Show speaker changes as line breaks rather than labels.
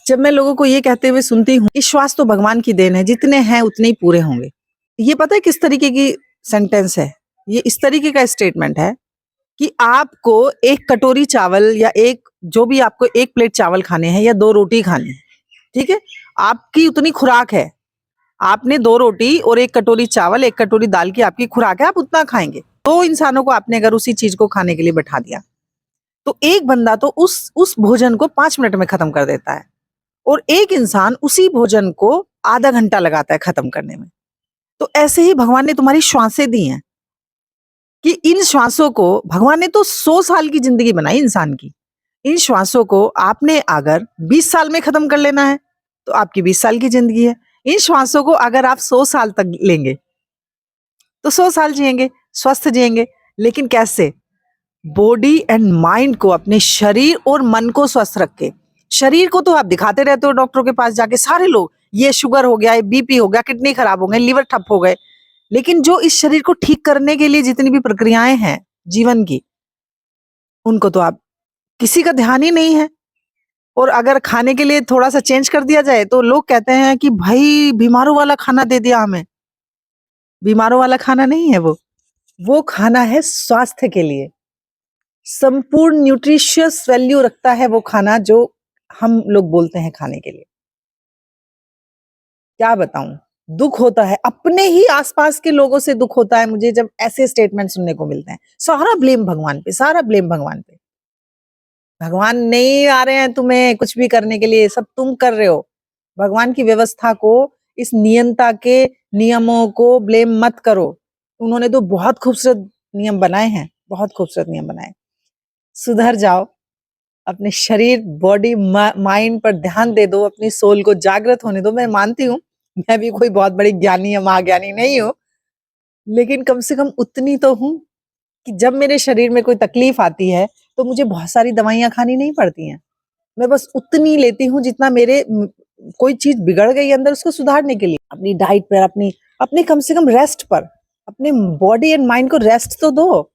जब मैं लोगों को ये कहते हुए सुनती हूँ कि श्वास तो भगवान की देन है, जितने हैं उतने ही पूरे होंगे। ये पता है किस तरीके की सेंटेंस है? ये इस तरीके का स्टेटमेंट है कि आपको एक कटोरी चावल या एक जो भी आपको 1 प्लेट चावल खाने हैं या 2 रोटी खानी है, ठीक है? आपकी उतनी खुराक है। आपने 2 रोटी और 1 कटोरी चावल, 1 कटोरी दाल की आपकी खुराक है, आप उतना खाएँगे। 2 इंसानों को आपने अगर उसी चीज़ को खाने के लिए बैठा दिया, तो एक बंदा तो उस भोजन को 5 मिनट में खत्म कर देता है और एक इंसान उसी भोजन को आधा घंटा लगाता है खत्म करने में। तो ऐसे ही भगवान ने तुम्हारी श्वासें दी हैं कि इन श्वासों को भगवान ने तो 100 साल की जिंदगी बनाई इंसान की। इन श्वासों को आपने अगर 20 साल में खत्म कर लेना है तो आपकी 20 साल की जिंदगी है। इन श्वासों को अगर आप 100 साल तक लेंगे तो 100 साल जिएंगे, स्वस्थ जिएंगे। लेकिन कैसे? बॉडी एंड माइंड को, अपने शरीर और मन को स्वस्थ रख के। शरीर को तो आप दिखाते रहते हो डॉक्टरों के पास जाके, सारे लोग, ये शुगर हो गया, ये बीपी हो गया, किडनी खराब हो गए, लीवर ठप हो गए। लेकिन जो इस शरीर को ठीक करने के लिए जितनी भी प्रक्रियाएं हैं जीवन की, उनको तो आप किसी का ध्यान ही नहीं है। और अगर खाने के लिए थोड़ा सा चेंज कर दिया जाए तो लोग कहते हैं कि भाई बीमारों वाला खाना दे दिया हमें। बीमारों वाला खाना नहीं है वो खाना है स्वास्थ्य के लिए। संपूर्ण न्यूट्रिशियस वैल्यू रखता है वो खाना जो हम लोग बोलते हैं खाने के लिए। क्या बताऊं, दुख होता है, अपने ही आसपास के लोगों से दुख होता है मुझे जब ऐसे स्टेटमेंट सुनने को मिलते हैं। सारा ब्लेम भगवान पे, सारा ब्लेम भगवान पे। भगवान नहीं आ रहे हैं तुम्हें कुछ भी करने के लिए, सब तुम कर रहे हो। भगवान की व्यवस्था को, इस नियंता के नियमों को ब्लेम मत करो। उन्होंने तो बहुत खूबसूरत नियम बनाए हैं, बहुत खूबसूरत नियम बनाए। सुधर जाओ, अपने शरीर, बॉडी, माइंड पर ध्यान दे दो, अपनी सोल को जागृत होने दो। मैं मानती हूँ मैं भी कोई बहुत बड़ी ज्ञानी या महाज्ञानी नहीं हूँ, लेकिन कम से कम उतनी तो हूँ कि जब मेरे शरीर में कोई तकलीफ आती है तो मुझे बहुत सारी दवाइयां खानी नहीं पड़ती हैं। मैं बस उतनी लेती हूँ जितना मेरे कोई चीज बिगड़ गई अंदर, उसको सुधारने के लिए। अपनी डाइट पर, अपनी कम से कम रेस्ट पर, अपने बॉडी एंड माइंड को रेस्ट तो दो।